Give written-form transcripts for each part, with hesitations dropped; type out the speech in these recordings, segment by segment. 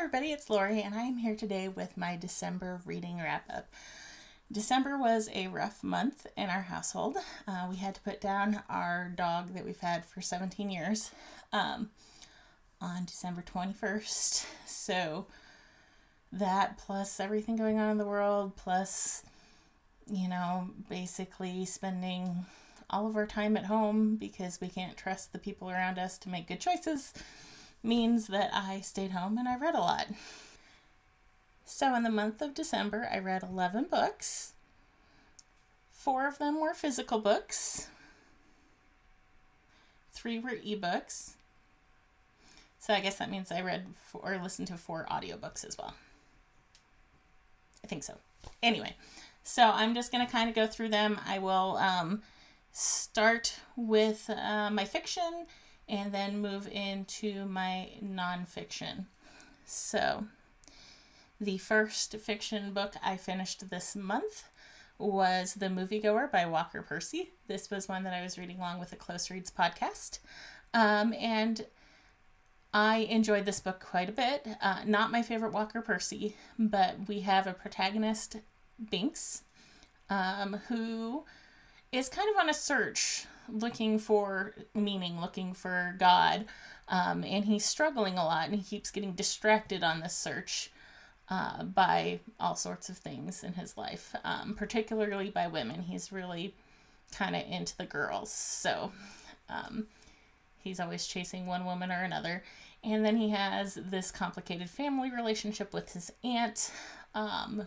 everybody, it's Lori, and I am here today with my December reading wrap-up. December was a rough month in our household. We had to put down our dog that we've had for 17 years on December 21st. So that plus everything going on in the world, plus, basically spending all of our time at home because we can't trust the people around us to make good choices, means that I stayed home and I read a lot. So in the month of December, I read 11 books. 4 of them were physical books. 3 were ebooks. So I guess that means I read or listened to 4 audiobooks as well. I think so. Anyway, so I'm just going to kind of go through them. I will start with my fiction and then move into my nonfiction. So the first fiction book I finished this month was The Moviegoer by Walker Percy. This was one that I was reading along with the Close Reads podcast. And I enjoyed this book quite a bit. Not my favorite Walker Percy, but we have a protagonist, Binks, who is kind of on a search, looking for meaning, looking for God, and he's struggling a lot, and he keeps getting distracted on this search by all sorts of things in his life, particularly by women. He's really kind of into the girls, so he's always chasing one woman or another. And then he has this complicated family relationship with his aunt,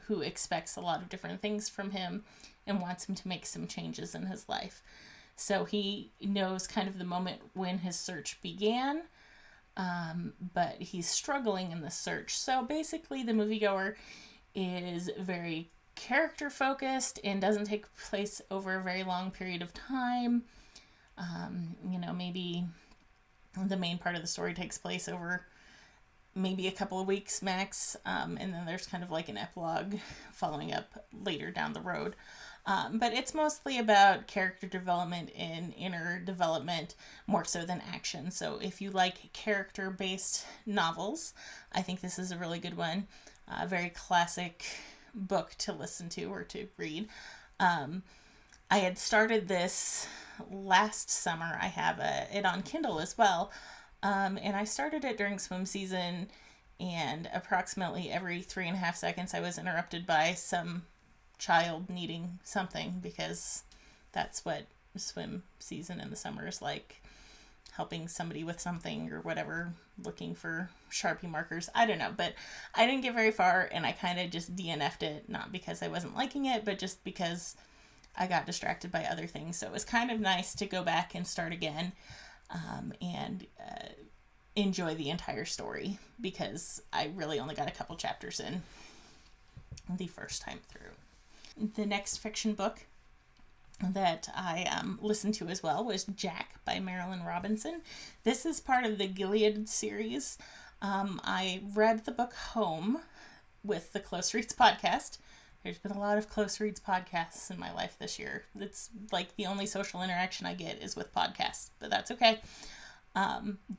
who expects a lot of different things from him and wants him to make some changes in his life. So he knows kind of the moment when his search began, but he's struggling in the search. So basically the moviegoer is very character focused and doesn't take place over a very long period of time. Maybe the main part of the story takes place over maybe a couple of weeks max, and then there's kind of like an epilogue following up later down the road. But it's mostly about character development and inner development more so than action. So if you like character-based novels, I think this is a really good one. A very classic book to listen to or to read. I had started this last summer. I have it on Kindle as well. And I started it during swim season, and approximately every 3.5 seconds I was interrupted by some child needing something, because that's what swim season in the summer is like. Helping somebody with something or whatever, looking for Sharpie markers. I don't know, but I didn't get very far, and I kind of just DNF'd it, not because I wasn't liking it, but just because I got distracted by other things. So it was kind of nice to go back and start again, and enjoy the entire story, because I really only got a couple chapters in the first time through. The next fiction book that I listened to as well was Jack by Marilynne Robinson. This is part of the Gilead series. I read the book Home with the Close Reads podcast. There's been a lot of Close Reads podcasts in my life this year. It's like the only social interaction I get is with podcasts, but that's okay.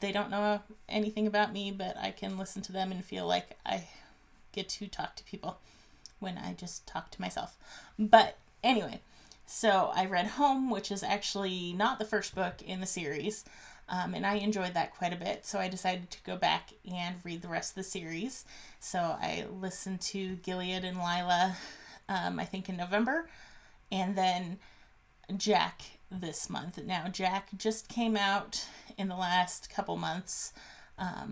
They don't know anything about me, but I can listen to them and feel like I get to talk to people when I just talk to myself. But anyway, so I read Home, which is actually not the first book in the series, and I enjoyed that quite a bit, so I decided to go back and read the rest of the series. So I listened to Gilead and Lila, I think in November, and then Jack this month. Now, Jack just came out in the last couple months,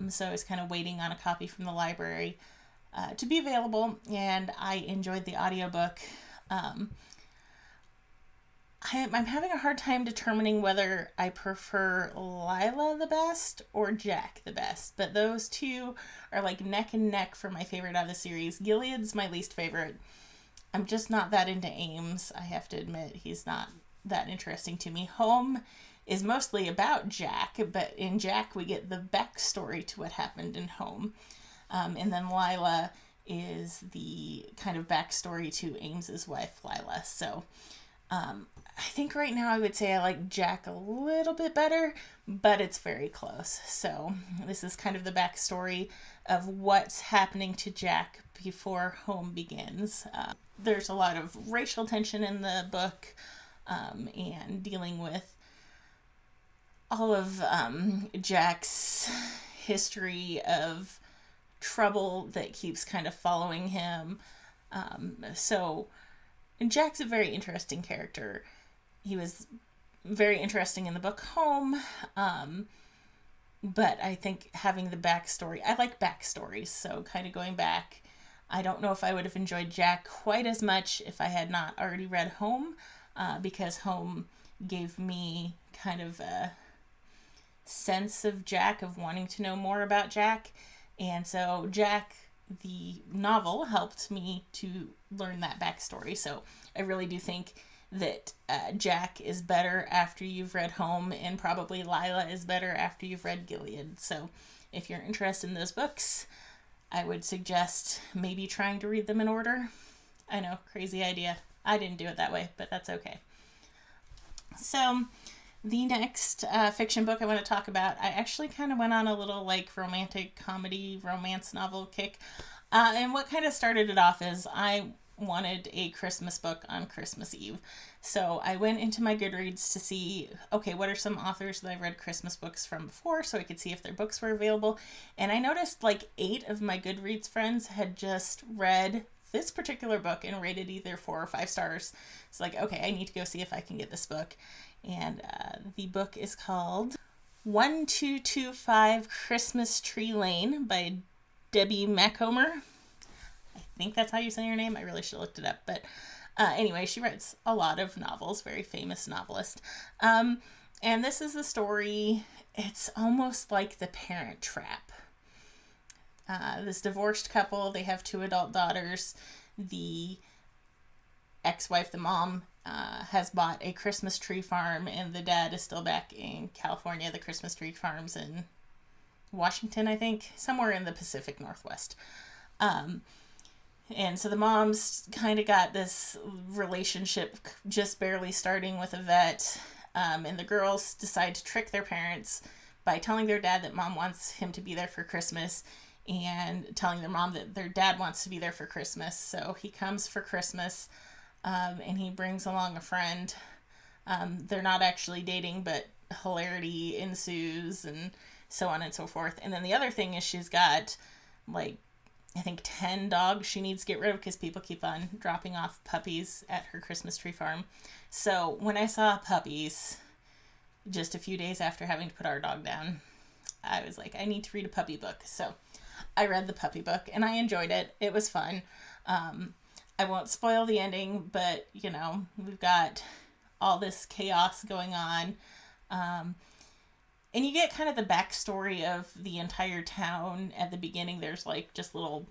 so I was kind of waiting on a copy from the library to be available, and I enjoyed the audiobook. I'm having a hard time determining whether I prefer Lila the best or Jack the best, but those two are like neck and neck for my favorite out of the series. Gilead's my least favorite. I'm just not that into Ames. I have to admit, he's not that interesting to me. Home is mostly about Jack, but in Jack we get the backstory to what happened in Home. And then Lila is the kind of backstory to Ames's wife, Lila. So I think right now I would say I like Jack a little bit better, but it's very close. So this is kind of the backstory of what's happening to Jack before home begins. There's a lot of racial tension in the book, and dealing with all of Jack's history of trouble that keeps kind of following him. So Jack's a very interesting character. He was very interesting in the book Home, but I think having the backstory, I like backstories, so kind of going back, I don't know if I would have enjoyed Jack quite as much if I had not already read Home, because Home gave me kind of a sense of Jack, of wanting to know more about Jack, and so Jack, the novel, helped me to learn that backstory. So I really do think that Jack is better after you've read Home, and probably Lila is better after you've read Gilead. So if you're interested in those books, I would suggest maybe trying to read them in order. I know, crazy idea. I didn't do it that way, but that's okay. So the next fiction book I want to talk about, I actually kind of went on a little like romantic comedy romance novel kick. And what kind of started it off is I wanted a Christmas book on Christmas Eve. So I went into my Goodreads to see, okay, what are some authors that I've read Christmas books from before, so I could see if their books were available. And I noticed like 8 of my Goodreads friends had just read this particular book and rated either 4 or 5 stars. It's like, okay, I need to go see if I can get this book. And the book is called 1225 Christmas Tree Lane by Debbie Macomber. I think that's how you say her name. I really should have looked it up. But anyway, she writes a lot of novels, very famous novelist. And this is the story, it's almost like The Parent Trap. This divorced couple, they have 2 adult daughters. The ex-wife, the mom, has bought a Christmas tree farm, and the dad is still back in California. The Christmas tree farm's in Washington, I think, somewhere in the Pacific Northwest. And so the mom's kind of got this relationship just barely starting with a vet, and the girls decide to trick their parents by telling their dad that mom wants him to be there for Christmas, and telling their mom that their dad wants to be there for Christmas. So he comes for Christmas, and he brings along a friend. They're not actually dating, but hilarity ensues, and so on and so forth. And then the other thing is she's got, like, I think 10 dogs she needs to get rid of because people keep on dropping off puppies at her Christmas tree farm. So when I saw puppies just a few days after having to put our dog down, I was like, I need to read a puppy book. So I read the puppy book, and I enjoyed it. It was fun. I won't spoil the ending, but, you know, we've got all this chaos going on. And you get kind of the backstory of the entire town at the beginning. There's like just little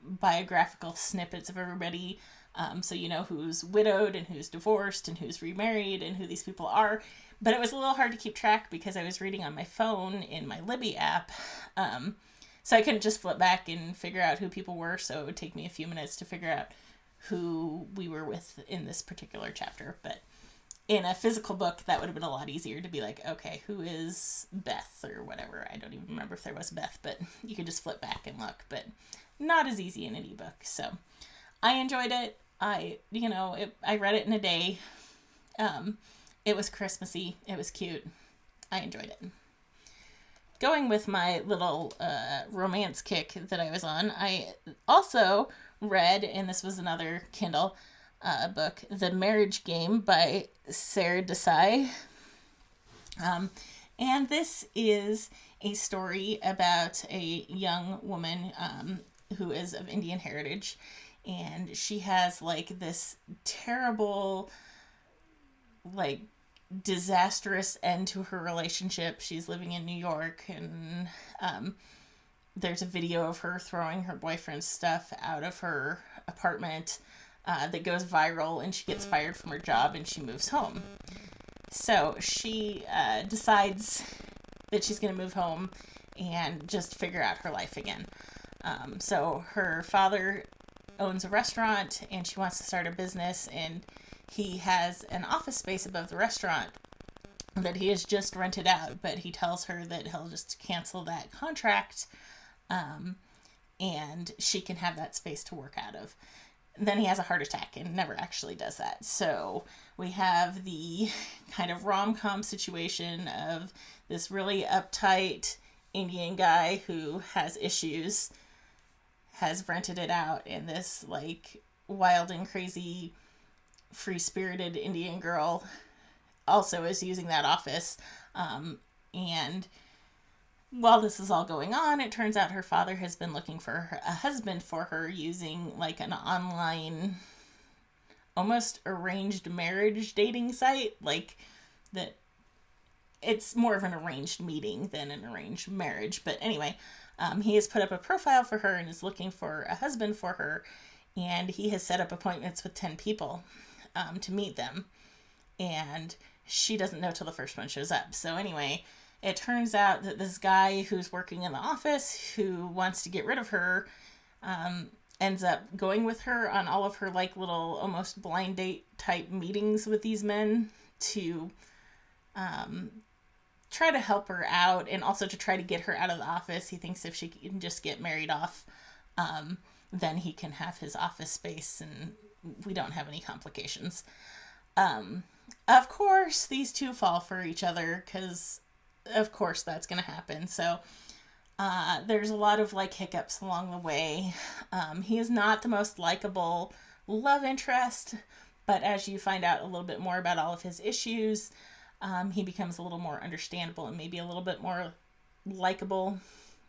biographical snippets of everybody. So you know who's widowed and who's divorced and who's remarried and who these people are. But it was a little hard to keep track because I was reading on my phone in my Libby app. So I couldn't just flip back and figure out who people were. So it would take me a few minutes to figure out who we were with in this particular chapter. But in a physical book, that would have been a lot easier to be like, okay, who is Beth or whatever. I don't even remember if there was Beth, but you could just flip back and look. But not as easy in an ebook. So I enjoyed it. I read it in a day. It was Christmassy. It was cute. I enjoyed it. Going with my little romance kick that I was on, I also read, and this was another Kindle book, The Marriage Game by Sarah Desai. And this is a story about a young woman who is of Indian heritage, and she has like this terrible, like, disastrous end to her relationship. She's living in New York, and there's a video of her throwing her boyfriend's stuff out of her apartment that goes viral, and she gets fired from her job and she moves home. So she decides that she's going to move home and just figure out her life again. So her father owns a restaurant, and she wants to start a business, and he has an office space above the restaurant that he has just rented out, but he tells her that he'll just cancel that contract, and she can have that space to work out of. Then he has a heart attack and never actually does that. So we have the kind of rom-com situation of this really uptight Indian guy who has issues, has rented it out, and this like wild and crazy free-spirited Indian girl also is using that office. And while this is all going on, it turns out her father has been looking for a husband for her using like an online, almost arranged marriage dating site. Like that, it's more of an arranged meeting than an arranged marriage. But anyway, he has put up a profile for her and is looking for a husband for her. And he has set up appointments with 10 people to meet them. And she doesn't know till the first one shows up. So anyway, it turns out that this guy who's working in the office who wants to get rid of her ends up going with her on all of her like little almost blind date type meetings with these men to try to help her out and also to try to get her out of the office. He thinks if she can just get married off, then he can have his office space and we don't have any complications. Of course, these two fall for each other because, of course, that's going to happen. So there's a lot of like hiccups along the way. He is not the most likable love interest, but as you find out a little bit more about all of his issues, he becomes a little more understandable and maybe a little bit more likable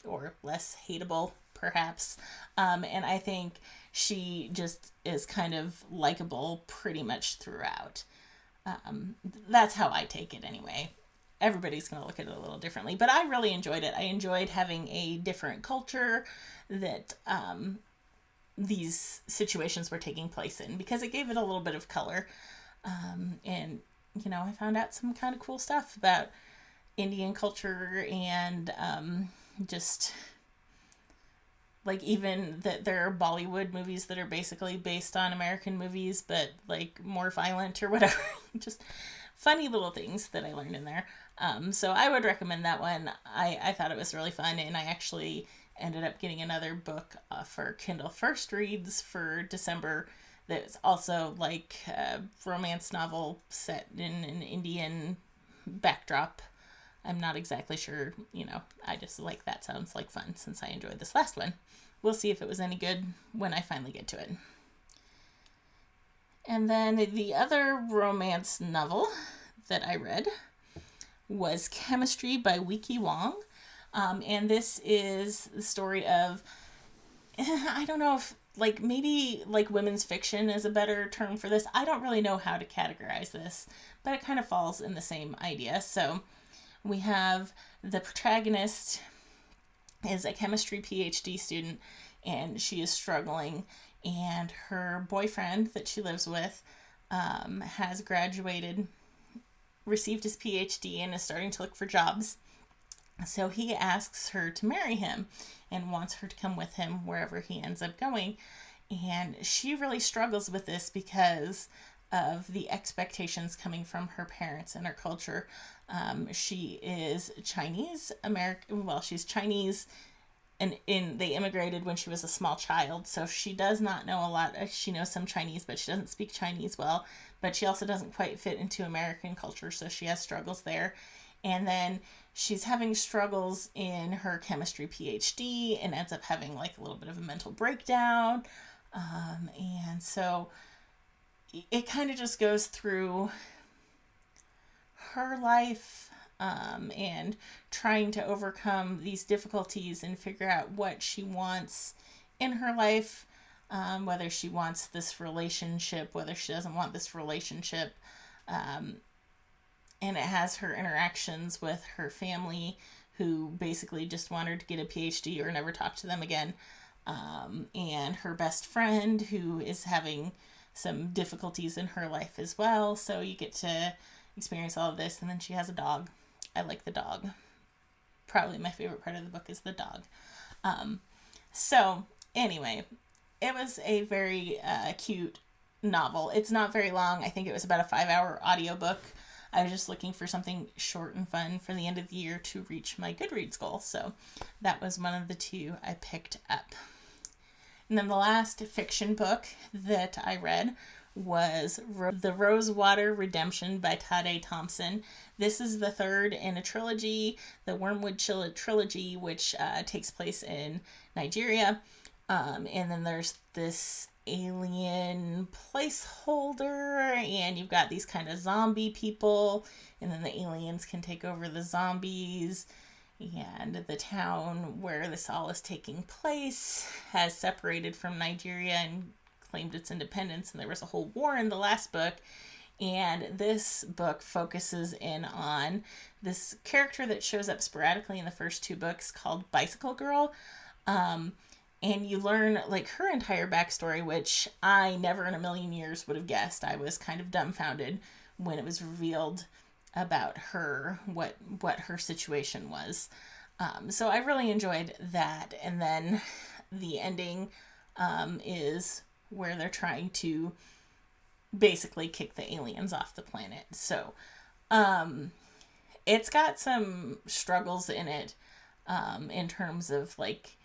or less hateable, perhaps. And I think she just is kind of likable pretty much throughout. That's how I take it anyway. Everybody's going to look at it a little differently, but I really enjoyed it. I enjoyed having a different culture that these situations were taking place in because it gave it a little bit of color. And, you know, I found out some kind of cool stuff about Indian culture and just like even that there are Bollywood movies that are basically based on American movies, but like more violent or whatever. Just funny little things that I learned in there. So I would recommend that one. I thought it was really fun, and I actually ended up getting another book for Kindle First Reads for December that's also like a romance novel set in an Indian backdrop. I'm not exactly sure, you know, I just like that sounds like fun since I enjoyed this last one. We'll see if it was any good when I finally get to it. And then the other romance novel that I read was Chemistry by Wiki Wong. And this is the story of, I don't know if, like, maybe, like, women's fiction is a better term for this. I don't really know how to categorize this, but it kind of falls in the same idea. So we have the protagonist is a chemistry PhD student, and she is struggling, and her boyfriend that she lives with has graduated, received his PhD, and is starting to look for jobs. So he asks her to marry him and wants her to come with him wherever he ends up going. And she really struggles with this because of the expectations coming from her parents and her culture. She is Chinese American. Well, she's Chinese, and they immigrated when she was a small child. So she does not know a lot. She knows some Chinese, but she doesn't speak Chinese well. But she also doesn't quite fit into American culture, so she has struggles there. And then she's having struggles in her chemistry PhD and ends up having like a little bit of a mental breakdown. And so it kind of just goes through her life and trying to overcome these difficulties and figure out what she wants in her life, whether she wants this relationship, whether she doesn't want this relationship. And it has her interactions with her family, who basically just want her to get a PhD or never talk to them again. And her best friend, who is having some difficulties in her life as well. So you get to experience all of this. And then she has a dog. I like the dog. Probably my favorite part of the book is the dog. So anyway, it was a very cute novel. It's not very long. I think it was about a 5-hour audiobook. I was just looking for something short and fun for the end of the year to reach my Goodreads goal. So that was one of the two I picked up. And then the last fiction book that I read was The Rosewater Redemption by Tade Thompson. This is the third in a trilogy, the Wormwood trilogy, which takes place in Nigeria. And then there's this alien placeholder, and you've got these kind of zombie people, and then the aliens can take over the zombies. And the town where this all is taking place has separated from Nigeria and claimed its independence, and there was a whole war in the last book. And this book focuses in on this character that shows up sporadically in the first two books called Bicycle Girl. And you learn like her entire backstory, which I never in a million years would have guessed. I was kind of dumbfounded when it was revealed about her, what her situation was. So I really enjoyed that. And then the ending is where they're trying to basically kick the aliens off the planet. So it's got some struggles in it in terms of like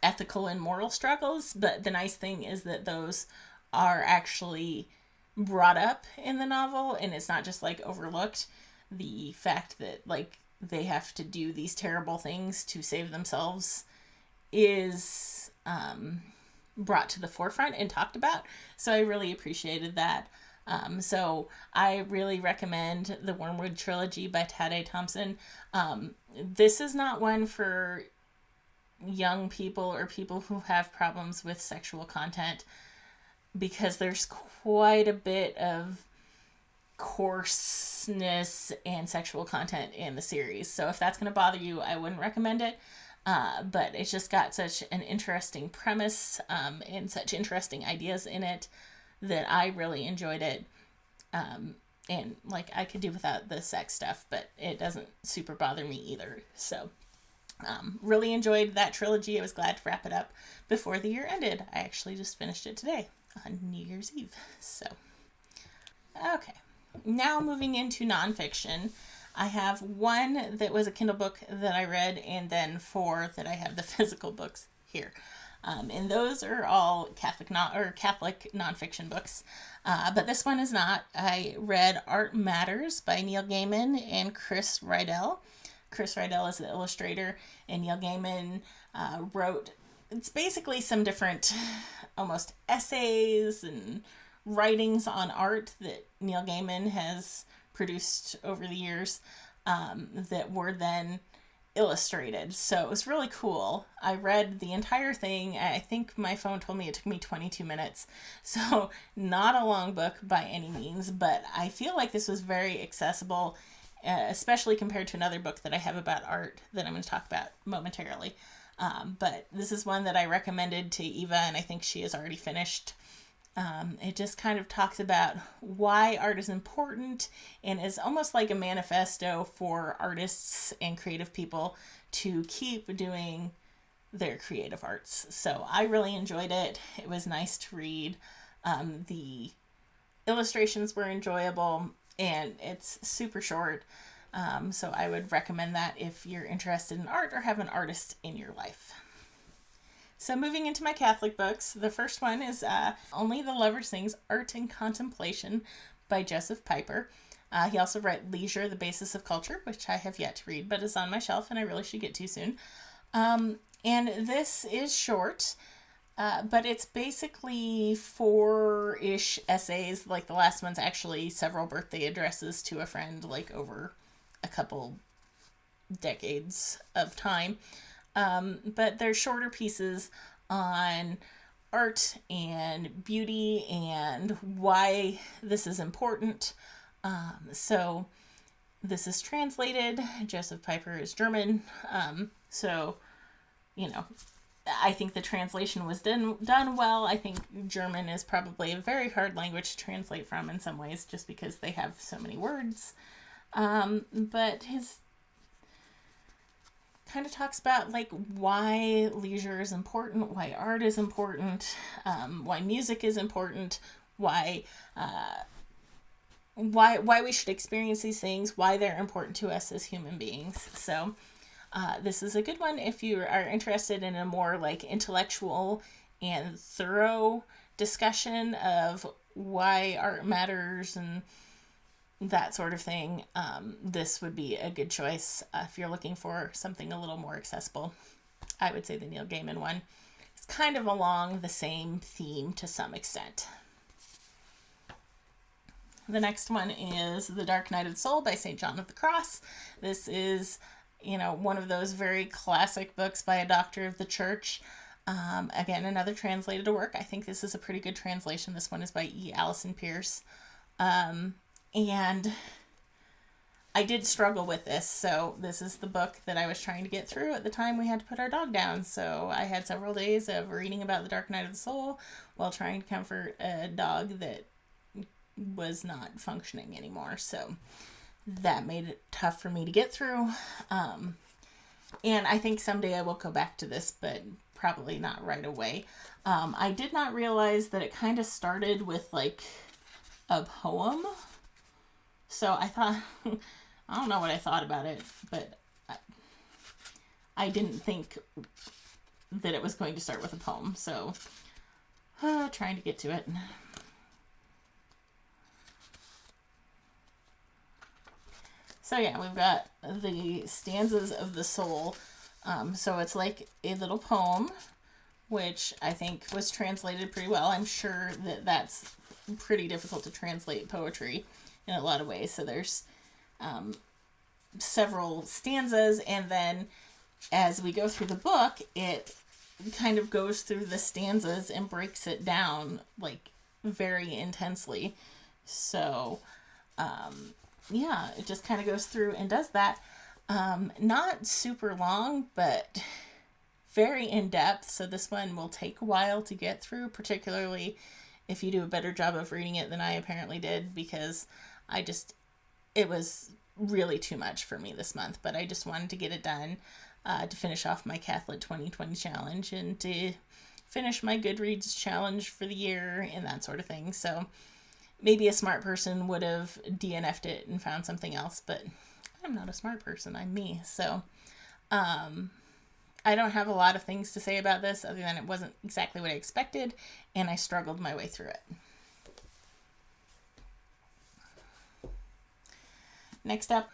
ethical and moral struggles, but the nice thing is that those are actually brought up in the novel, and it's not just like overlooked. The fact that like they have to do these terrible things to save themselves is brought to the forefront and talked about. So I really appreciated that. So I really recommend the Wormwood trilogy by Tade Thompson. This is not one for young people or people who have problems with sexual content, because there's quite a bit of coarseness and sexual content in the series. So if that's going to bother you, I wouldn't recommend it. But it's just got such an interesting premise and such interesting ideas in it that I really enjoyed it. And like I could do without the sex stuff, but it doesn't super bother me either. So really enjoyed that trilogy. I was glad to wrap it up before the year ended. I actually just finished it today on New Year's Eve. So, okay. Now moving into nonfiction. I have one that was a Kindle book that I read, and then 4 that I have the physical books here. And those are all Catholic nonfiction books. But this one is not. I read Art Matters by Neil Gaiman and Chris Riddell. Chris Riddell is the illustrator, and Neil Gaiman wrote, it's basically some different almost essays and writings on art that Neil Gaiman has produced over the years that were then illustrated. So it was really cool. I read the entire thing. I think my phone told me it took me 22 minutes. So not a long book by any means, but I feel like this was very accessible, especially compared to another book that I have about art that I'm going to talk about momentarily. But this is one that I recommended to Eva, and I think she has already finished. It just kind of talks about why art is important, and is almost like a manifesto for artists and creative people to keep doing their creative arts. So I really enjoyed it. It was nice to read. The illustrations were enjoyable, and it's super short. So I would recommend that if you're interested in art or have an artist in your life. So moving into my Catholic books, the first one is Only the Lover Sings, Art and Contemplation by Joseph Piper. He also wrote Leisure, the Basis of Culture, which I have yet to read, but is on my shelf and I really should get to soon. And this is short, but it's basically 4-ish essays. Like the last one's actually several birthday addresses to a friend, like over a couple decades of time. But they're shorter pieces on art and beauty and why this is important. So this is translated. Joseph Piper is German. So, you know, I think the translation was done well. I think German is probably a very hard language to translate from in some ways, just because they have so many words. But his kind of talks about like why leisure is important, why art is important, why music is important, why why we should experience these things, why they're important to us as human beings. So this is a good one if you are interested in a more like intellectual and thorough discussion of why art matters and that sort of thing. This would be a good choice if you're looking for something a little more accessible. I would say the Neil Gaiman one. It's kind of along the same theme to some extent. The next one is The Dark Night of the Soul by St. John of the Cross. This is, one of those very classic books by a doctor of the church. Again, another translated work. I think this is a pretty good translation. This one is by E. Allison Pierce. And I did struggle with this. So this is the book that I was trying to get through at the time we had to put our dog down. So I had several days of reading about the Dark Night of the Soul while trying to comfort a dog that was not functioning anymore. So that made it tough for me to get through. And I think someday I will go back to this, but probably not right away. I did not realize that it kind of started with like a poem. So I thought, I don't know what I thought about it, but I didn't think that it was going to start with a poem. So trying to get to it. So yeah, we've got the stanzas of the soul. So it's like a little poem, which I think was translated pretty well. I'm sure that that's pretty difficult to translate poetry in a lot of ways. So there's several stanzas, and then as we go through the book, it kind of goes through the stanzas and breaks it down like very intensely. So yeah, it just kind of goes through and does that. Not super long, but very in-depth. So this one will take a while to get through, particularly if you do a better job of reading it than I apparently did, because it was really too much for me this month, but I just wanted to get it done to finish off my Catholic 2020 challenge and to finish my Goodreads challenge for the year and that sort of thing. So maybe a smart person would have DNF'd it and found something else, but I'm not a smart person. I'm me. So I don't have a lot of things to say about this other than it wasn't exactly what I expected, and I struggled my way through it. Next up,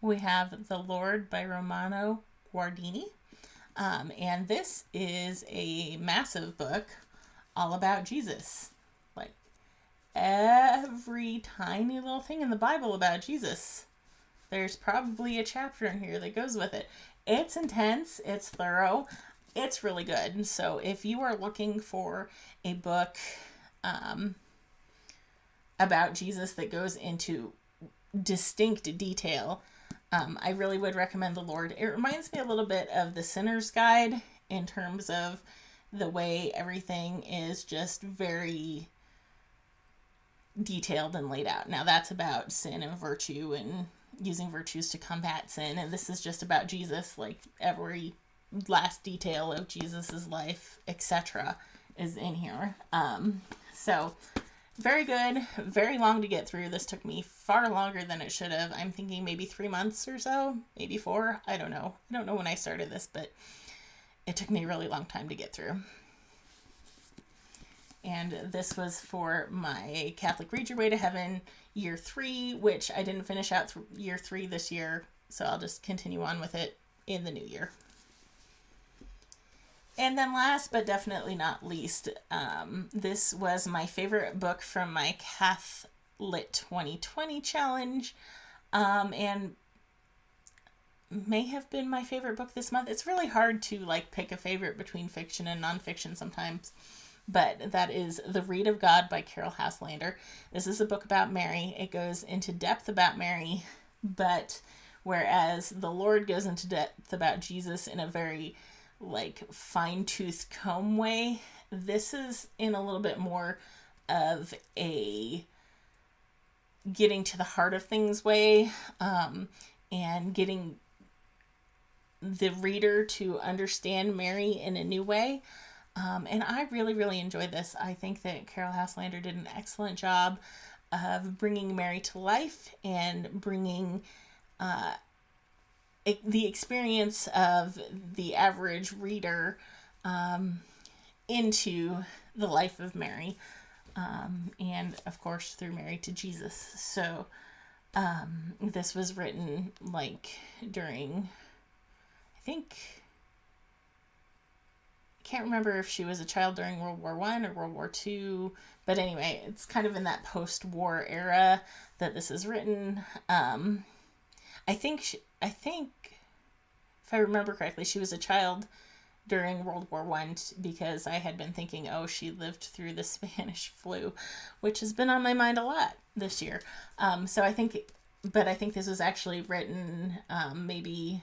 we have The Lord by Romano Guardini. And this is a massive book all about Jesus. Like every tiny little thing in the Bible about Jesus. There's probably a chapter in here that goes with it. It's intense. It's thorough. It's really good. And so if you are looking for a book about Jesus that goes into distinct detail, I really would recommend The Lord. It reminds me a little bit of The Sinner's Guide in terms of the way everything is just very detailed and laid out. Now that's about sin and virtue and using virtues to combat sin, and this is just about Jesus. Like every last detail of Jesus's life, etc., is in here. So very good, very long to get through. This took me far longer than it should have. I'm thinking maybe 3 months or so, maybe 4. I don't know. I don't know when I started this, but it took me a really long time to get through. And this was for my Catholic Read Your Way to Heaven year 3, which I didn't finish out year 3 this year, so I'll just continue on with it in the new year. And then last but definitely not least, this was my favorite book from my Catholic 2020 challenge, and may have been my favorite book this month. It's really hard to pick a favorite between fiction and nonfiction sometimes. But that is The Reed of God by Carol Haslander. This is a book about Mary. It goes into depth about Mary, but whereas The Lord goes into depth about Jesus in a very fine-tooth comb way, this is in a little bit more of a getting to the heart of things way, and getting the reader to understand Mary in a new way. And I really, really enjoyed this. I think that Carol Houselander did an excellent job of bringing Mary to life and bringing the experience of the average reader into the life of Mary. And of course, through Mary to Jesus. So this was written like during, I think, can't remember if she was a child during World War I or World War II, but anyway, it's kind of in that post-war era that this is written. I think if I remember correctly, she was a child during World War I, because I had been thinking, oh, she lived through the Spanish flu, which has been on my mind a lot this year. So I think this was actually written maybe,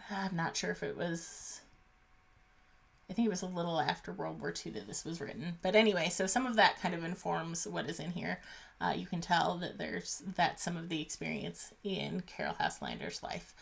I'm not sure if it was, I think it was a little after World War II that this was written. But anyway, so some of that kind of informs what is in here. You can tell that that's some of the experience in Carol Houselander's life.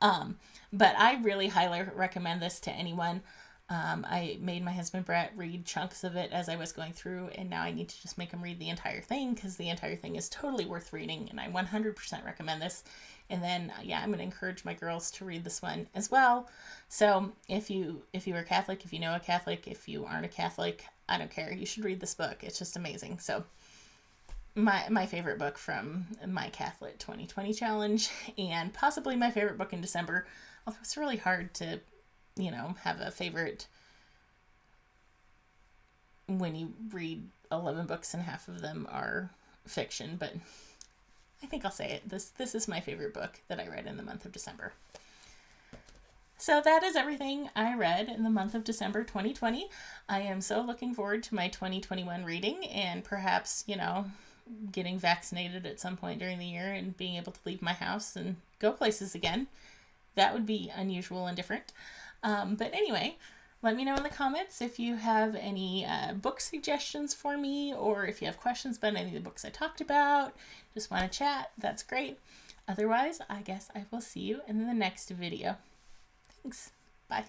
But I really highly recommend this to anyone. I made my husband Brett read chunks of it as I was going through, and now I need to just make him read the entire thing, because the entire thing is totally worth reading, and I 100% recommend this. And then, I'm going to encourage my girls to read this one as well. So if you are Catholic, if you know a Catholic, if you aren't a Catholic, I don't care. You should read this book. It's just amazing. So my favorite book from my Catholic 2020 challenge, and possibly my favorite book in December. Although it's really hard to, have a favorite when you read 11 books and half of them are fiction, but I think I'll say it. This is my favorite book that I read in the month of December. So that is everything I read in the month of December 2020. I am so looking forward to my 2021 reading, and perhaps, getting vaccinated at some point during the year and being able to leave my house and go places again. That would be unusual and different. But anyway, let me know in the comments if you have any book suggestions for me, or if you have questions about any of the books I talked about. Just want to chat. That's great. Otherwise, I guess I will see you in the next video. Thanks. Bye.